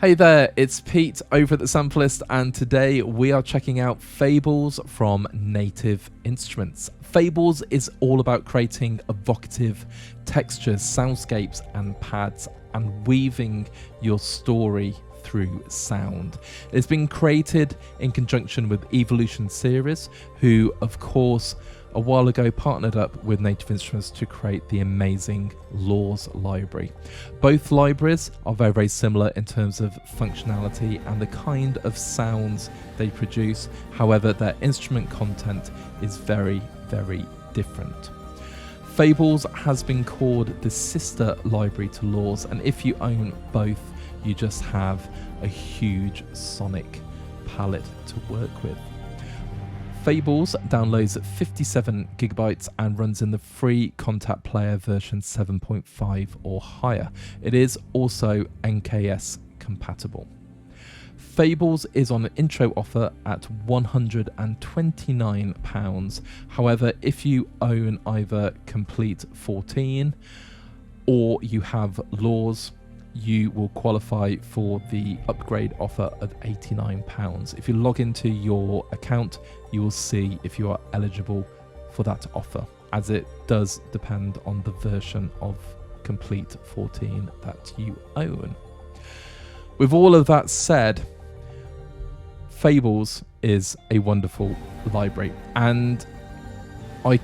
Hey there, it's Pete over at the Sampleist, and today we are checking out Fables from Native Instruments. Fables is all about creating evocative textures, soundscapes and pads and weaving your story through sound. It's been created in conjunction with Evolution Series, who of course a while ago partnered up with Native Instruments to create the amazing Laws library. Both libraries are very similar in terms of functionality and the kind of sounds they produce. However, their instrument content is very different. Fables has been called the sister library to Laws, and if you own both, you just have a huge sonic palette to work with. Fables downloads at 57 gigabytes and runs in the free KONTAKT player version 7.5 or higher. It is also NKIs compatible. Fables is on an intro offer at £129. However, if you own either Complete 14 or you have Laws, you will qualify for the upgrade offer of £89. If you log into your account, you will see if you are eligible for that offer, as it does depend on the version of Complete 14 that you own. With all of that said, Fables is a wonderful library, and I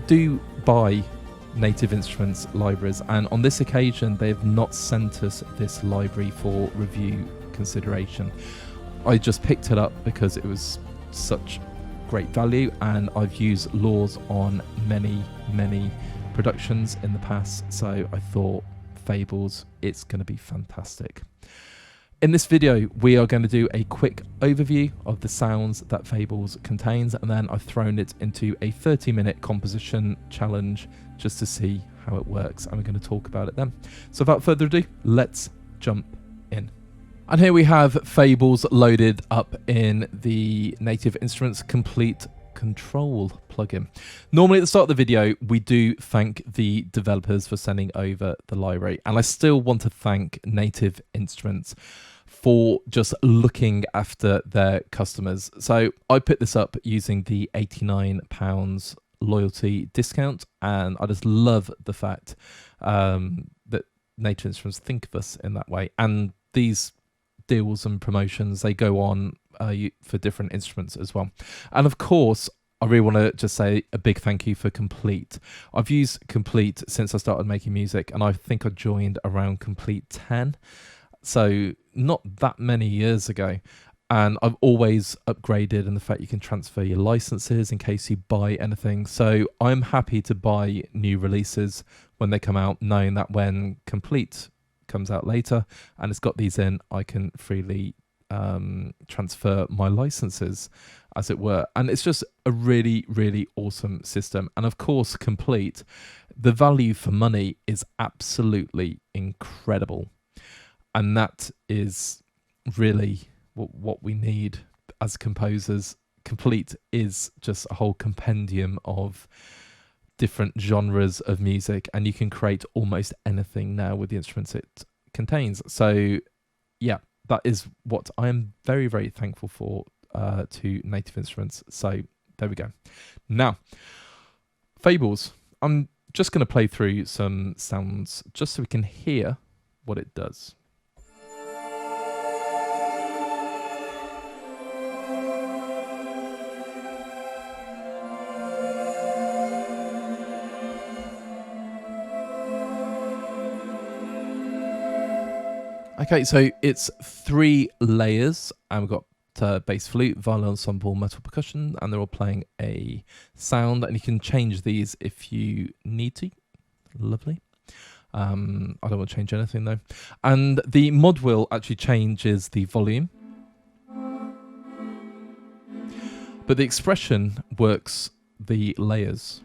do buy Native Instruments libraries, and on this occasion they have not sent us this library for review consideration. I just picked it up because it was such great value, and I've used Laws on many productions in the past, so I thought Fables, it's going to be fantastic. In this video, we are going to do a quick overview of the sounds that Fables contains, and then I've thrown it into a 30-minute composition challenge just to see how it works, and we're going to talk about it then. So without further ado, let's jump in. And here we have Fables loaded up in the Native Instruments Complete Control plugin. Normally at the start of the video, we do thank the developers for sending over the library, and I still want to thank Native Instruments for just looking after their customers. So I picked this up using the £89 loyalty discount, and I just love the fact that Native Instruments think of us in that way. And these deals and promotions, they go on for different instruments as well. And of course, I really want to just say a big thank you for Complete. I've used Complete since I started making music, and I think I joined around Complete 10. So not that many years ago, and I've always upgraded in the fact you can transfer your licenses in case you buy anything. So I'm happy to buy new releases when they come out, knowing that when Complete comes out later and it's got these in, I can freely transfer my licenses, as it were. And it's just a really awesome system. And of course, Complete, the value for money is absolutely incredible. And that is really what we need as composers. Complete is just a whole compendium of different genres of music, and you can create almost anything now with the instruments it contains. So yeah, that is what I am very thankful for to Native Instruments. So there we go. Now, Fables, I'm just going to play through some sounds just so we can hear what it does. Okay, so it's 3 layers, and we've got bass flute, violin ensemble, metal percussion, and they're all playing a sound, and you can change these if you need to. Lovely. I don't want to change anything though. And the mod wheel actually changes the volume, but the expression works the layers.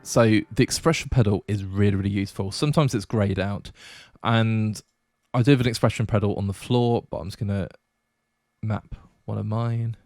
So the expression pedal is really useful. Sometimes it's grayed out, and I do have an expression pedal on the floor, but I'm just going to map one of mine.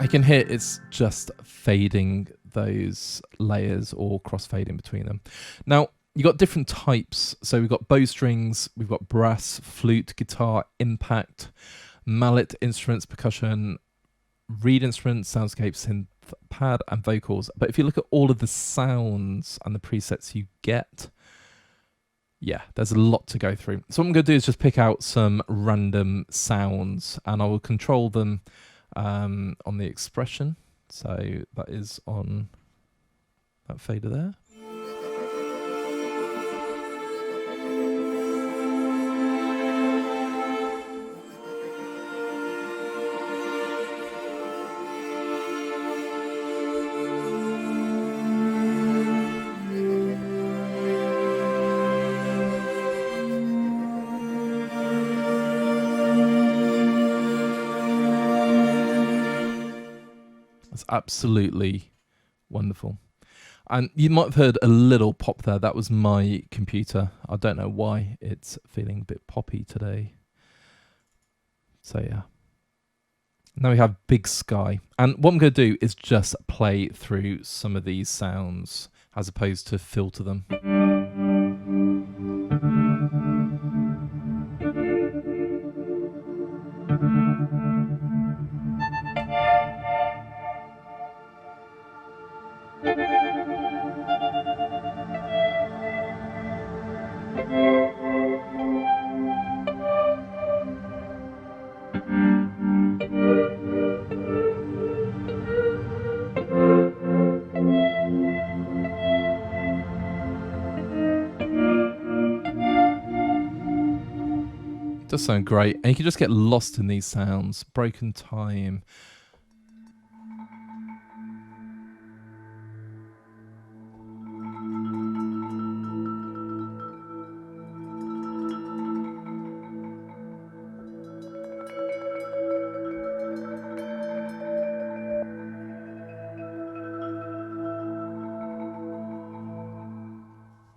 I can hear it's just fading those layers or cross-fading between them. Now, you got different types. So we've got bow strings, we've got brass, flute, guitar, impact, mallet instruments, percussion, reed instruments, soundscapes, synth pad, and vocals. But if you look at all of the sounds and the presets you get, yeah, there's a lot to go through. So what I'm going to do is just pick out some random sounds, and I will control them on the expression. So that is on that fader there. Absolutely wonderful. And you might have heard a little pop there. That was my computer. I don't know why it's feeling a bit poppy today. So yeah. Now we have Big Sky. And what I'm going to do is just play through some of these sounds as opposed to filter them. Does sound great, and you can just get lost in these sounds. Broken time.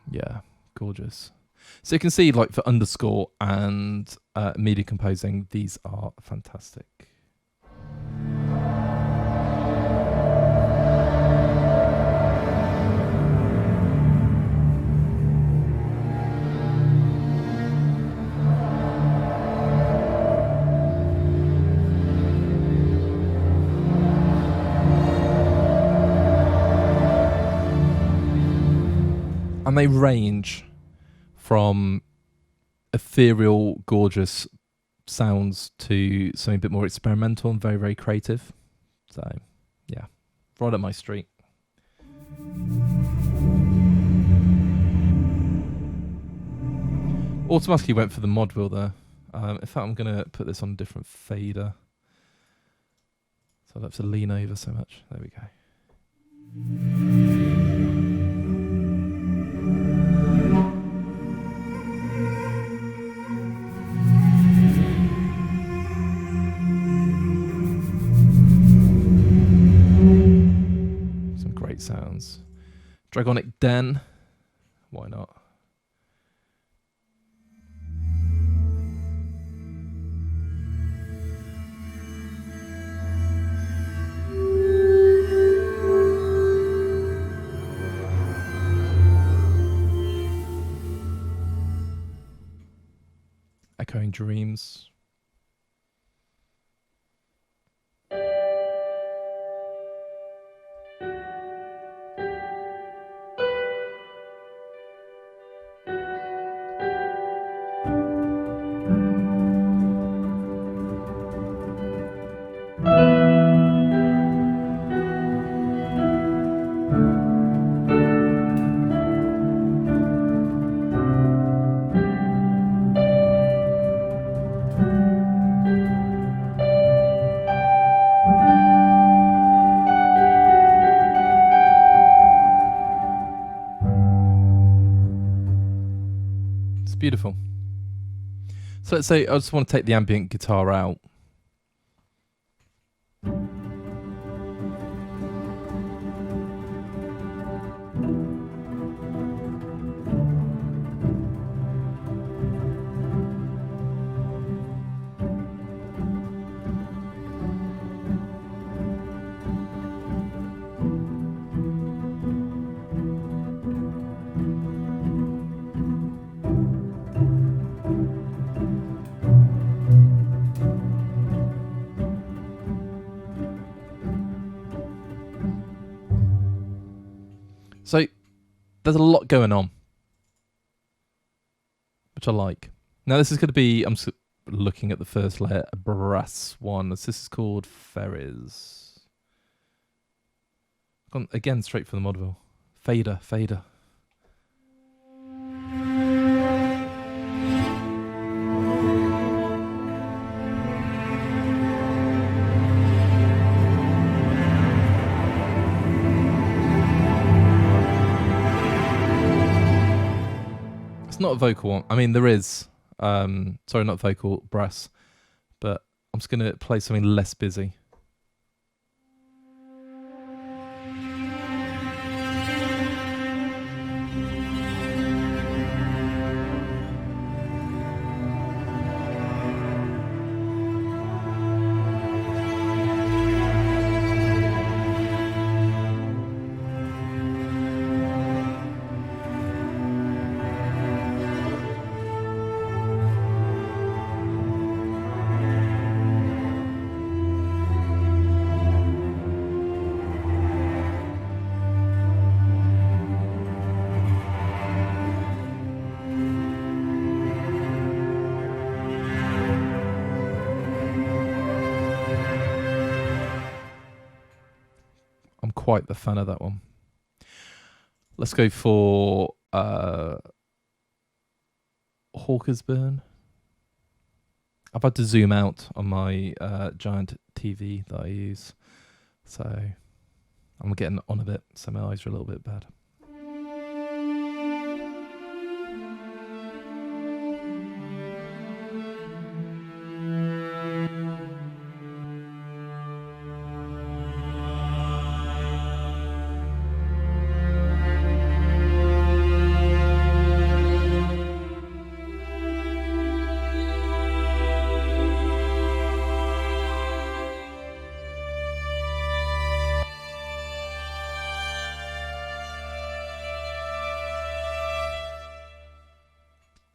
Yeah, gorgeous. So you can see, like, for underscore and media composing, these are fantastic. And they range from ethereal, gorgeous sounds to something a bit more experimental and very, very creative. So, yeah, right up my street. Automatically went for the mod wheel there. In fact, I'm going to put this on a different fader. So I don't have to lean over so much. There we go. Sounds. Dragonic Den, why not? Echoing Dreams. Beautiful. So let's say I just want to take the ambient guitar out. there's a lot going on, which I like. Now this is going to be, I'm looking at the first layer, a brass one. This is called Ferries. Gone again straight from the module. Fader. It's not a vocal one. I mean, there is. Sorry, not vocal, brass. But I'm just going to play something less busy. Quite the fan of that one. Let's go for Hawkersburn. I've had to zoom out on my giant TV that I use, so I'm getting on a bit, so my eyes are a little bit bad.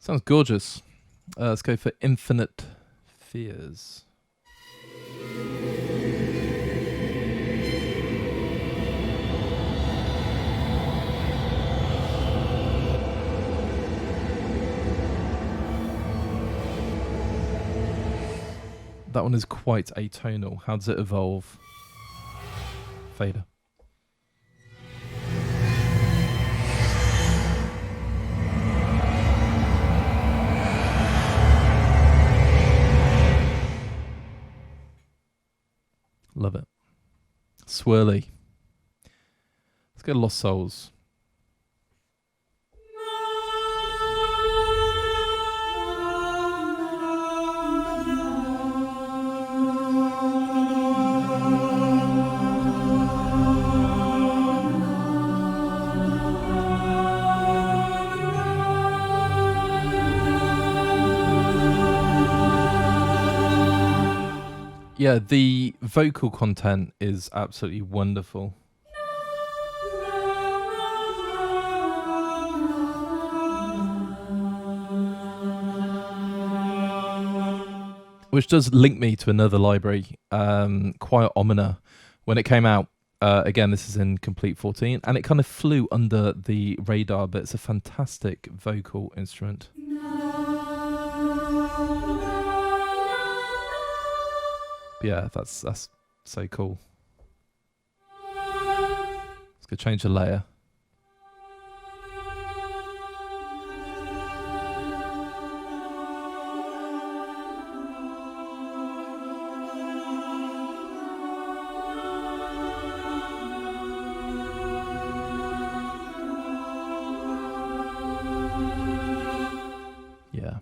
Sounds gorgeous. Let's go for Infinite Fears. That one is quite atonal. How does it evolve? Fader. Love it. Swirly. Let's go Lost Souls. Yeah, the vocal content is absolutely wonderful. Which does link me to another library, Quiet Omina. When it came out, again, this is in Complete 14, and it kind of flew under the radar, but it's a fantastic vocal instrument. Yeah, that's so cool. Let's go change the layer. Yeah.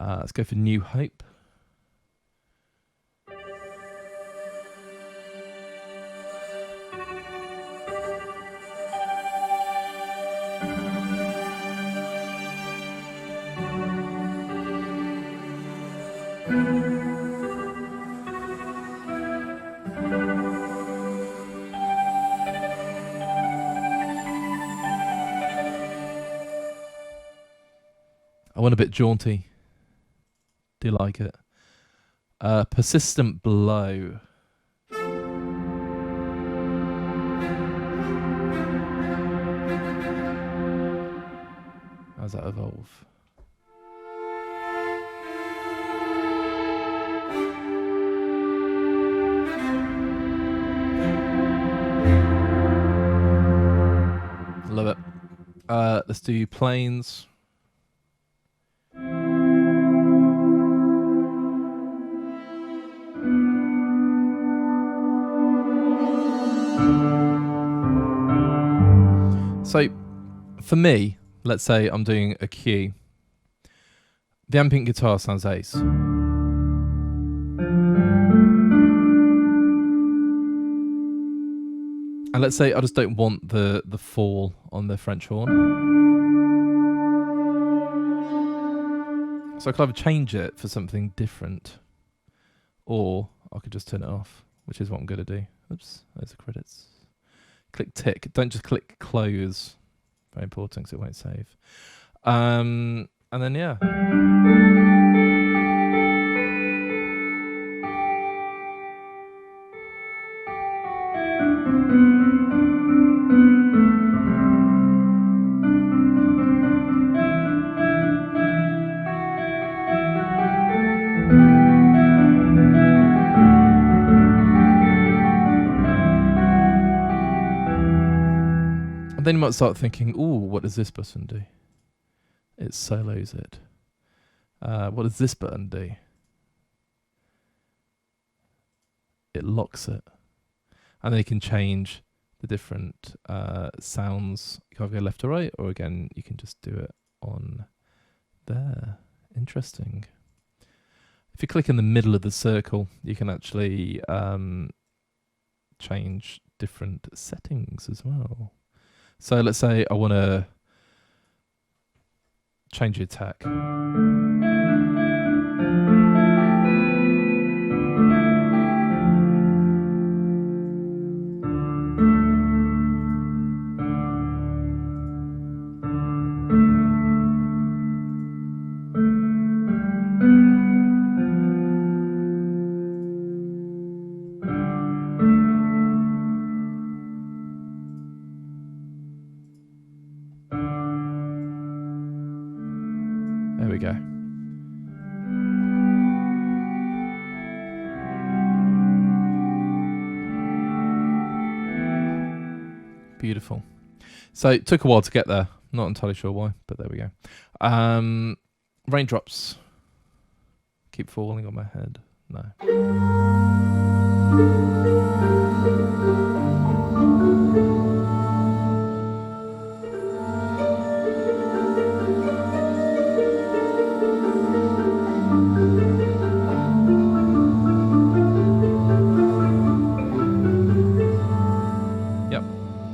Let's go for New Hope. I went a bit jaunty. Do you like it? Persistent Blow. does that evolve? Love it. Let's do planes. So for me, let's say I'm doing a cue. The ambient guitar sounds ace. And let's say I just don't want the fall on the French horn. So I could either change it for something different, or I could just turn it off, which is what I'm going to do. Oops, there's the credits. Click tick. Don't just click close. Very important because it won't save. And then, yeah. And then you might start thinking, ooh, what does this button do? It solos it. What does this button do? It locks it. And then you can change the different sounds. You can either go left or right, or again, you can just do it on there. Interesting. If you click in the middle of the circle, you can actually change different settings as well. So let's say I want to change the attack. There we go. Beautiful. So it took a while to get there. Not entirely sure why, but there we go. Raindrops keep falling on my head. No.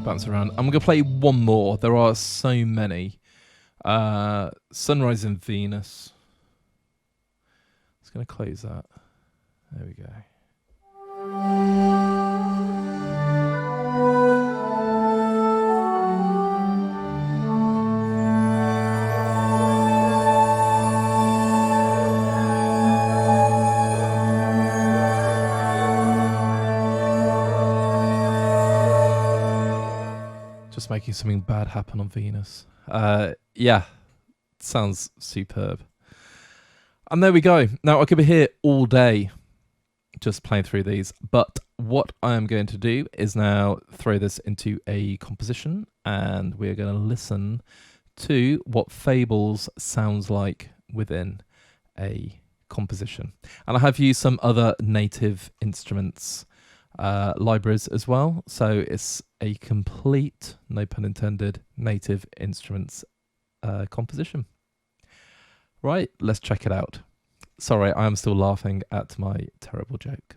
Bounce around. I'm going to play one more. There are so many. Sunrise in Venus. Just going to close that. There we go. Just making something bad happen on Venus. Yeah, sounds superb. And there we go. Now, I could be here all day just playing through these, but what I am going to do is now throw this into a composition, and we're going to listen to what Fables sounds like within a composition. And I have used some other native instruments libraries as well, so it's a complete, no pun intended, native instruments composition. Right, let's check it out. Sorry, I am still laughing at my terrible joke.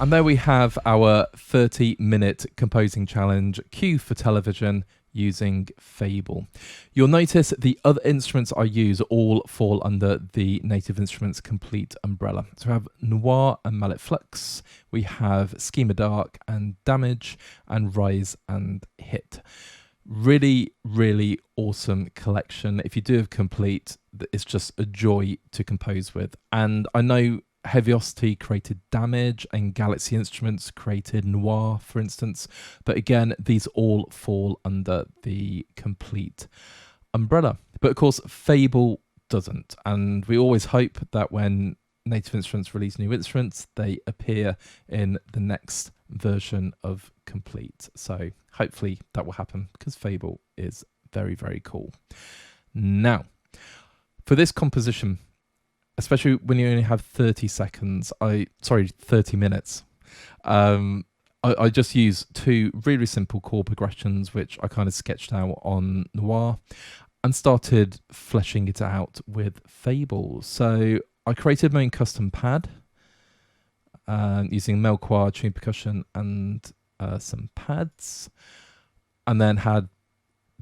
And there we have our 30-minute composing challenge, Cue for television, using Fable. You'll notice the other instruments I use all fall under the Native Instruments Komplete umbrella. So we have Noir and Mallet Flux, we have Schema Dark and Damage, and Rise and Hit. Really, really awesome collection. If you do have Komplete, it's just a joy to compose with. And I know Heaviosity created Damage and Galaxy Instruments created Noir, for instance. But again, these all fall under the Komplete umbrella. But of course, Fable doesn't. And we always hope that when Native Instruments release new instruments, they appear in the next version of Komplete. So hopefully that will happen because Fable is very, very cool. Now, for this composition, especially when you only have 30 minutes. I just use two really simple chord progressions, which I kind of sketched out on Noir and started fleshing it out with Fables. So I created my own custom pad using Melchoir tuned percussion and some pads, and then had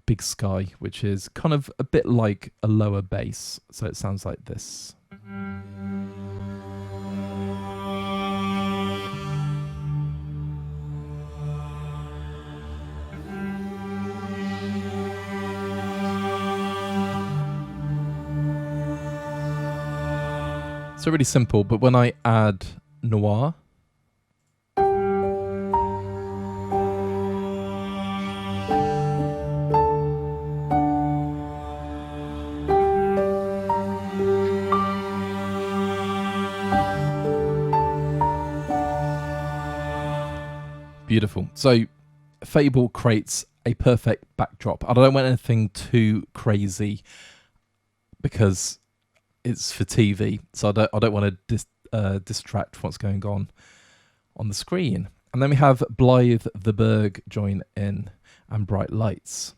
Big Sky, which is kind of a bit like a lower bass. So it sounds like this. So really simple, but when I add Noir, beautiful. So Fable creates a perfect backdrop. I don't want anything too crazy because it's for TV, so I don't want to distract from what's going on the screen. And then we have Blythe the Berg join in and Bright Lights.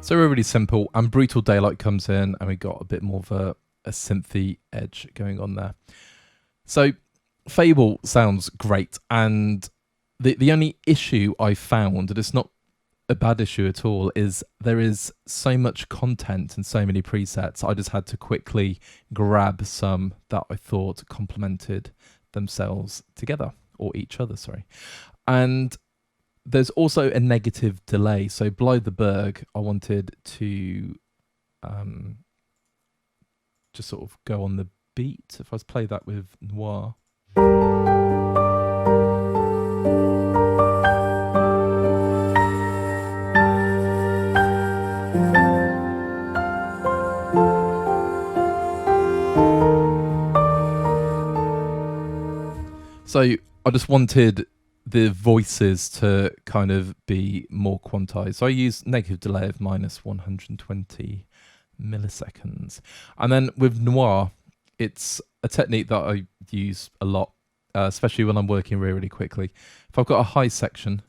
So we're really simple, and Brutal Daylight comes in and we got a bit more of a synthy edge going on there. So Fable sounds great, and the only issue I found, and it's not a bad issue at all, is there is so much content and so many presets. I just had to quickly grab some that I thought complemented themselves together, or each other, sorry. And there's also a negative delay. So Blythe the Berg, I wanted to just sort of go on the beat. If I was to play that with Noir. So I just wanted the voices to kind of be more quantized. So I use negative delay of minus 120 milliseconds. And then with Noir, it's a technique that I use a lot, especially when I'm working really, really quickly. If I've got a high section,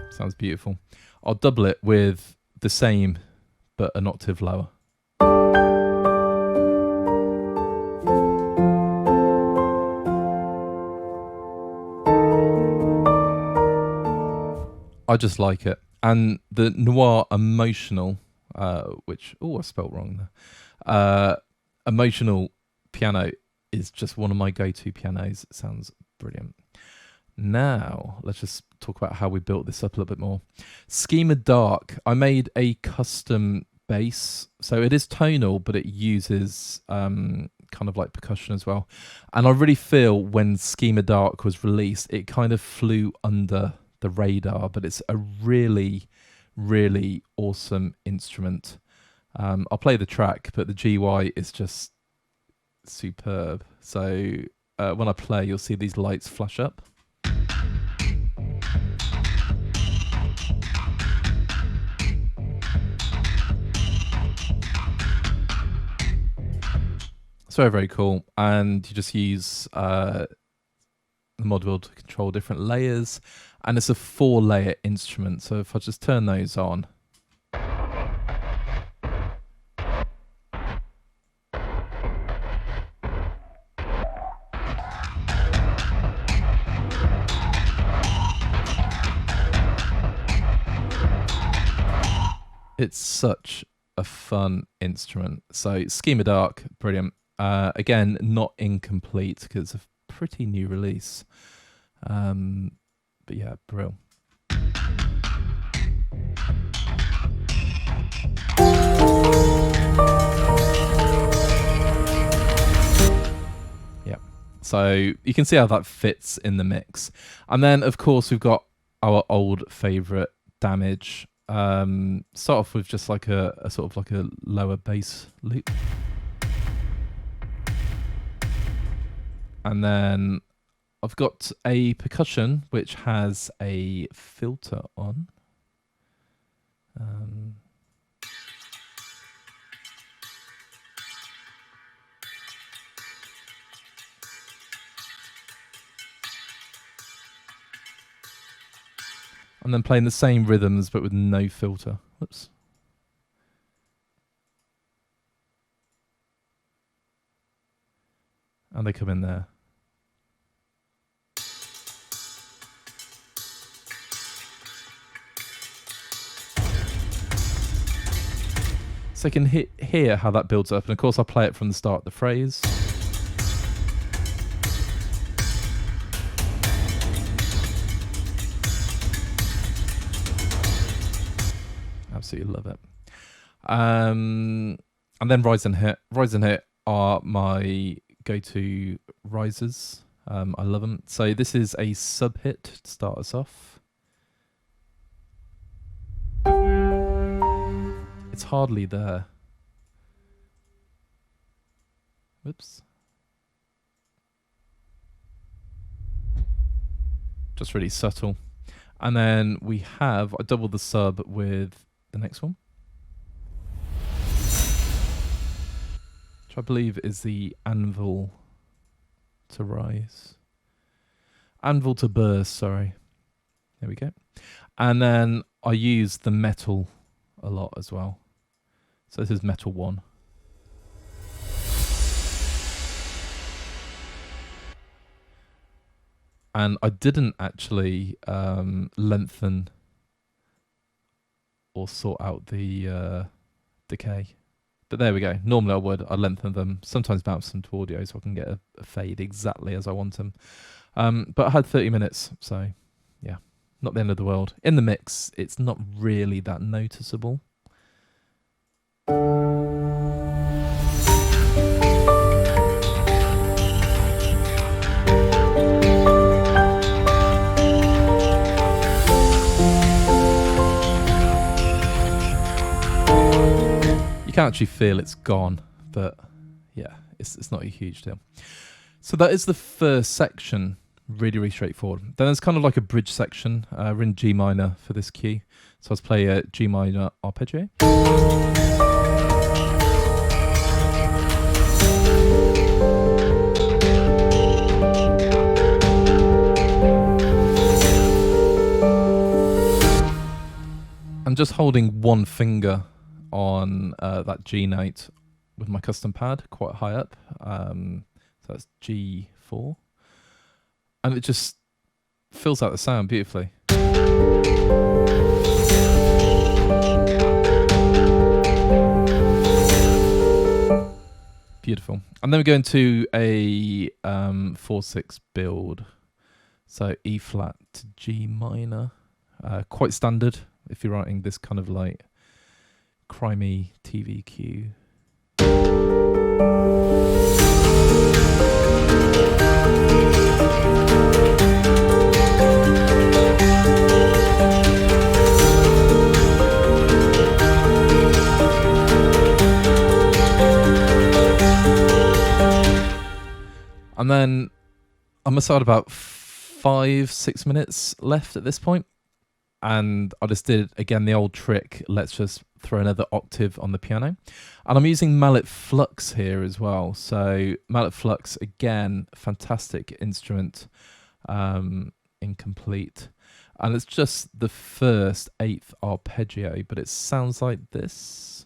sounds beautiful. I'll double it with the same, but an octave lower. I just like it. And the Noir emotional, which, I spelt wrong there. Emotional piano is just one of my go-to pianos. It sounds brilliant. Now, let's just talk about how we built this up a little bit more. Schema Dark, I made a custom bass. So it is tonal, but it uses kind of like percussion as well. And I really feel when Schema Dark was released, it kind of flew under the radar, but it's a really, really awesome instrument. I'll play the track, but the GUI is just superb. So when I play, you'll see these lights flash up. It's very, very cool. And you just use the mod wheel to control different layers. And it's a 4-layer instrument. So if I just turn those on, it's such a fun instrument. So Schema Dark, brilliant. Again, not incomplete because it's a pretty new release. But yeah, brilliant. Yeah, so you can see how that fits in the mix. And then, of course, we've got our old favourite Damage. Start off with just like a sort of like a lower bass loop. And then I've got a percussion which has a filter on. And then playing the same rhythms but with no filter. Whoops. And they come in there. So you can hear how that builds up. And of course, I'll play it from the start of the phrase. Absolutely love it. And then Rise and Hit. Rise and Hit are my go-to risers. I love them. So this is a sub-hit to start us off. It's hardly there. Whoops. Just really subtle. And then we have, I doubled the sub with the next one, which I believe is the anvil to rise. Anvil to burst, sorry. There we go. And then I use the metal a lot as well. So this is metal 1. And I didn't actually lengthen or sort out the decay. But there we go. Normally I would. I'd lengthen them, sometimes bounce them to audio so I can get a fade exactly as I want them. But I had 30 minutes, so yeah, not the end of the world. In the mix, it's not really that noticeable. You can actually feel it's gone, but yeah, it's not a huge deal. So that is the first section, really straightforward. Then there's kind of like a bridge section. We're in G minor for this cue. So let's play a G minor arpeggio. I'm just holding one finger on that G note with my custom pad quite high up. So that's G4. And it just fills out the sound beautifully. Beautiful. And then we go into a 4/6 build. So E flat to G minor. Quite standard if you're writing this kind of like crimey TV cue. And then I must have had about 5-6 minutes left at this point, and I just did again the old trick. Let's just throw another octave on the piano, and I'm using mallet flux here as well. So mallet flux, again, fantastic instrument in Komplete, and it's just the first 8th arpeggio, but it sounds like this.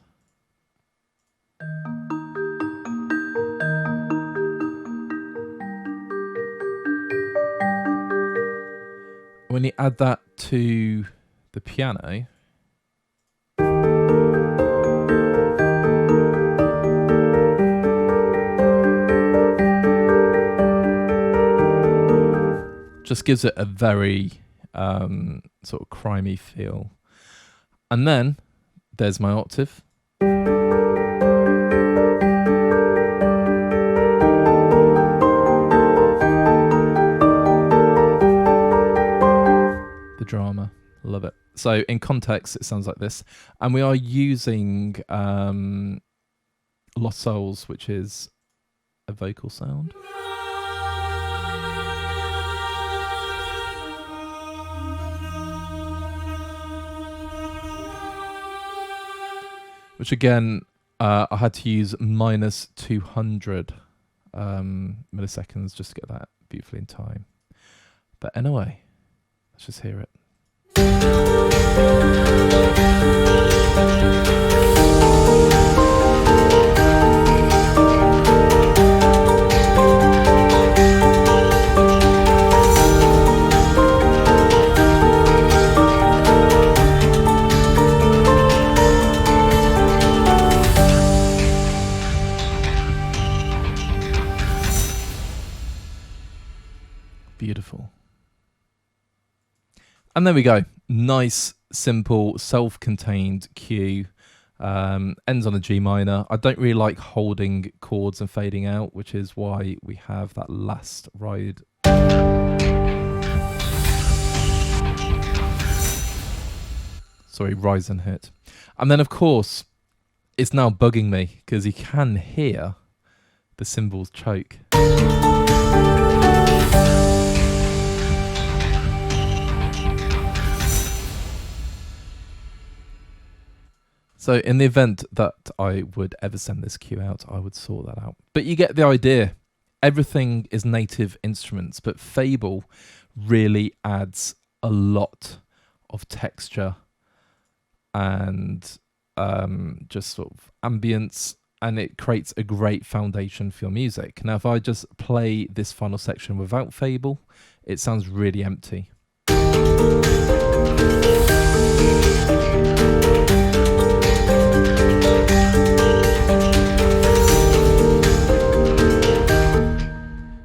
When you add that to the piano, just gives it a very sort of crimey feel. And then there's my octave. The drama, love it. So in context, it sounds like this. And we are using Lost Souls, which is a vocal sound. Which again, I had to use minus 200 milliseconds just to get that beautifully in time. But anyway, let's just hear it. Beautiful. And there we go. Nice, simple, self-contained cue. Ends on a G minor. I don't really like holding chords and fading out, which is why we have that last ride. Sorry, rise and hit. And then, of course, it's now bugging me because you can hear the cymbals choke. So in the event that I would ever send this cue out, I would sort that out. But you get the idea. Everything is native instruments, but Fable really adds a lot of texture and just sort of ambience, and it creates a great foundation for your music. Now, if I just play this final section without Fable, it sounds really empty.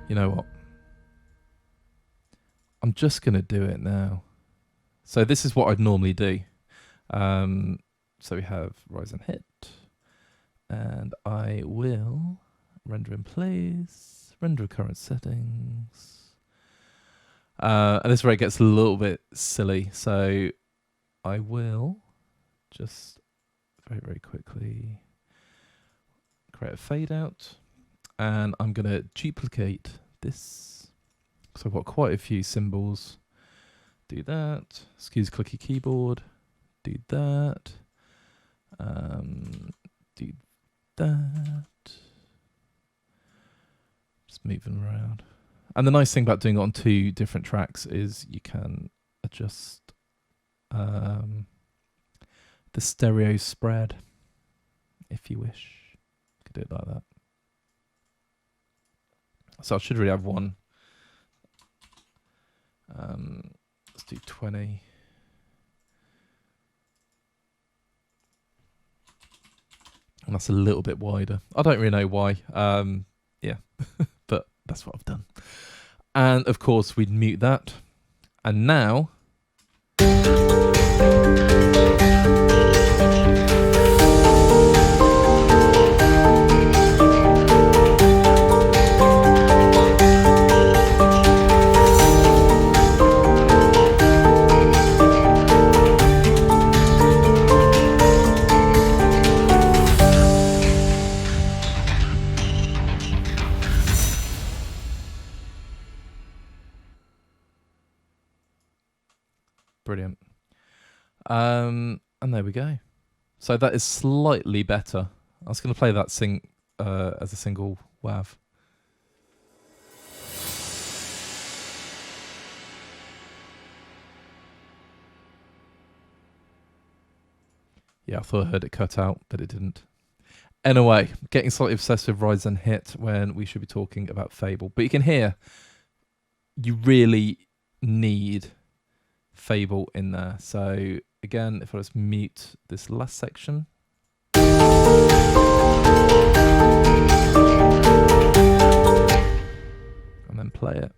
You know what? I'm just going to do it now. So this is what I'd normally do. So we have rise and hit. And I will render in place, render current settings. And this is where it gets a little bit silly. So I will just very, very quickly create a fade out. And I'm going to duplicate this. So I've got quite a few cymbals. Do that. Excuse clicky keyboard. Do that. Do that. Just moving around. And the nice thing about doing it on 2 different tracks is you can adjust the stereo spread if you wish. You could do it like that. So I should really have one. Let's do 20. And that's a little bit wider. I don't really know why. Yeah, but that's what I've done. And of course, we'd mute that. And now... Brilliant. And there we go. So that is slightly better. I was going to play that as a single WAV. Yeah, I thought I heard it cut out, but it didn't. Anyway, getting slightly obsessed with Rise and Hit when we should be talking about Fable. But you can hear you really need Fable in there. So again, if I just mute this last section. And then play it.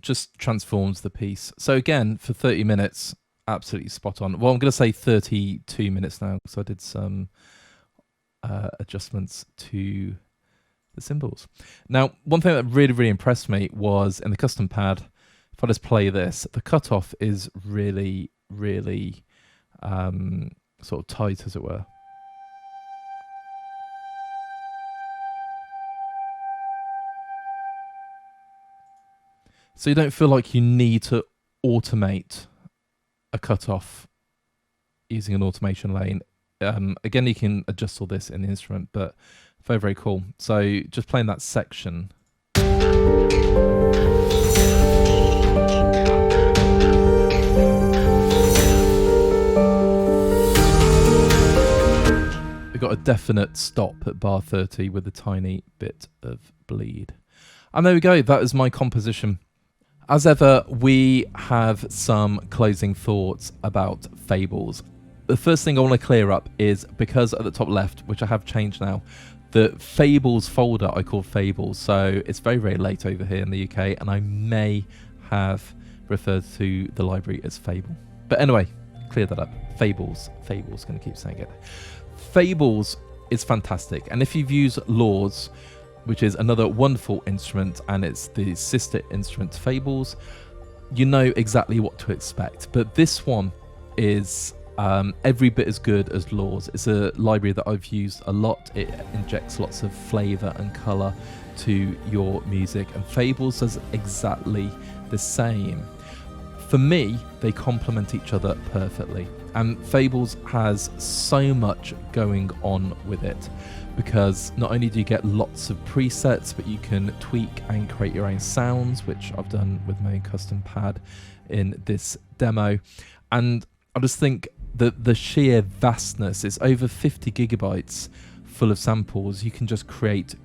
Just transforms the piece. So again, for 30 minutes, absolutely spot on. Well, I'm going to say 32 minutes now, so I did some adjustments to the cymbals. Now, one thing that really, really impressed me was in the custom pad, if I just play this, the cutoff is really, really sort of tight, as it were. So you don't feel like you need to automate a cutoff using an automation lane. Again, you can adjust all this in the instrument, but very, very cool. So just playing that section. We've got a definite stop at bar 30 with a tiny bit of bleed. And there we go. That is my composition. As ever, we have some closing thoughts about Fables. The first thing I want to clear up is because at the top left, which I have changed now, the Fables folder I call Fables. So it's very, very late over here in the UK, and I may have referred to the library as Fable. But anyway, clear that up. Fables, going to keep saying it. Fables is fantastic. And if you've used Laws, which is another wonderful instrument, and it's the sister instrument to Fables, you know exactly what to expect. But this one is every bit as good as Laws. It's a library that I've used a lot. It injects lots of flavour and colour to your music, and Fables does exactly the same. For me, they complement each other perfectly, and Fables has so much going on with it, because not only do you get lots of presets, but you can tweak and create your own sounds, which I've done with my own custom pad in this demo. And I just think that the sheer vastness is over 50 gigabytes full of samples. You can just create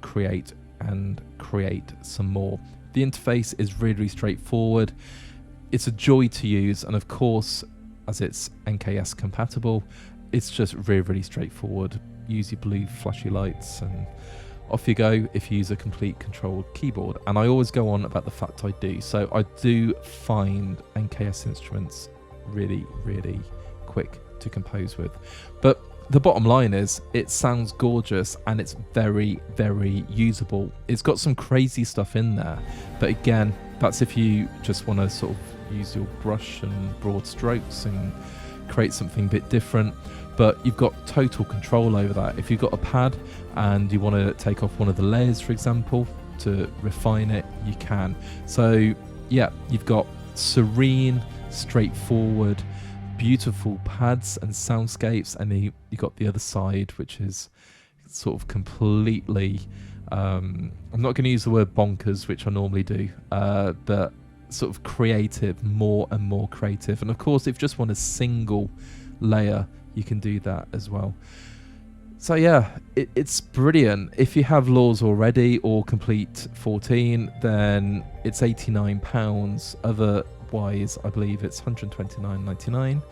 and create some more. The interface is really straightforward. It's a joy to use, and of course, as it's NKS compatible, it's just really, really straightforward. Use your blue flashy lights and off you go if you use a complete controlled keyboard. And I always go on about the fact I do. So I do find NKS instruments really, really quick to compose with. But the bottom line is it sounds gorgeous, and it's very, very usable. It's got some crazy stuff in there, but again, that's if you just want to sort of use your brush and broad strokes and create something a bit different. But you've got total control over that. If you've got a pad and you want to take off one of the layers, for example, to refine it, you can. So yeah, you've got serene, straightforward, beautiful pads and soundscapes, and then you got the other side, which is sort of completely I'm not going to use the word bonkers, which I normally do, but sort of creative, more and more creative. And of course, if you just want a single layer, you can do that as well. So yeah, it's brilliant. If you have Laws already or Complete 14, then it's £89. Otherwise, I believe it's £129.99.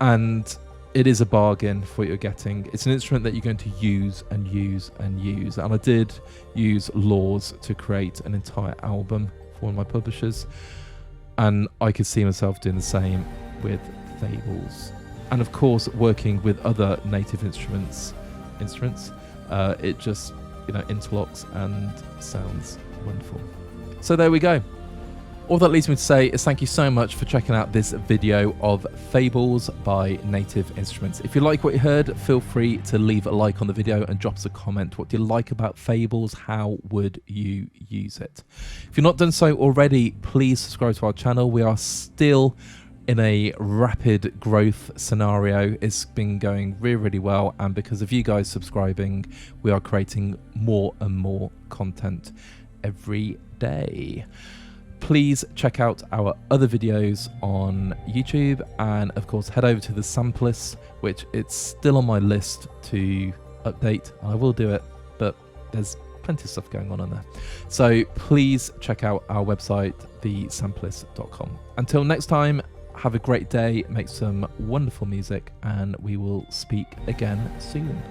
And it is a bargain for what you're getting. It's an instrument that you're going to use and use and use. And I did use Laws to create an entire album for one of my publishers. And I could see myself doing the same with Fables. And of course, working with other native instruments instruments. It just, interlocks and sounds wonderful. So there we go. All that leaves me to say is thank you so much for checking out this video of Fables by Native Instruments. If you like what you heard, feel free to leave a like on the video and drop us a comment. What do you like about Fables? How would you use it? If you've not done so already, please subscribe to our channel. We are still in a rapid growth scenario. It's been going really, really well, and because of you guys subscribing, we are creating more and more content every day. Please check out our other videos on YouTube, and of course head over to the Sampleist, which it's still on my list to update. I will do it, but there's plenty of stuff going on there. So please check out our website, thesampleist.com. Until next time, have a great day, make some wonderful music, and we will speak again soon.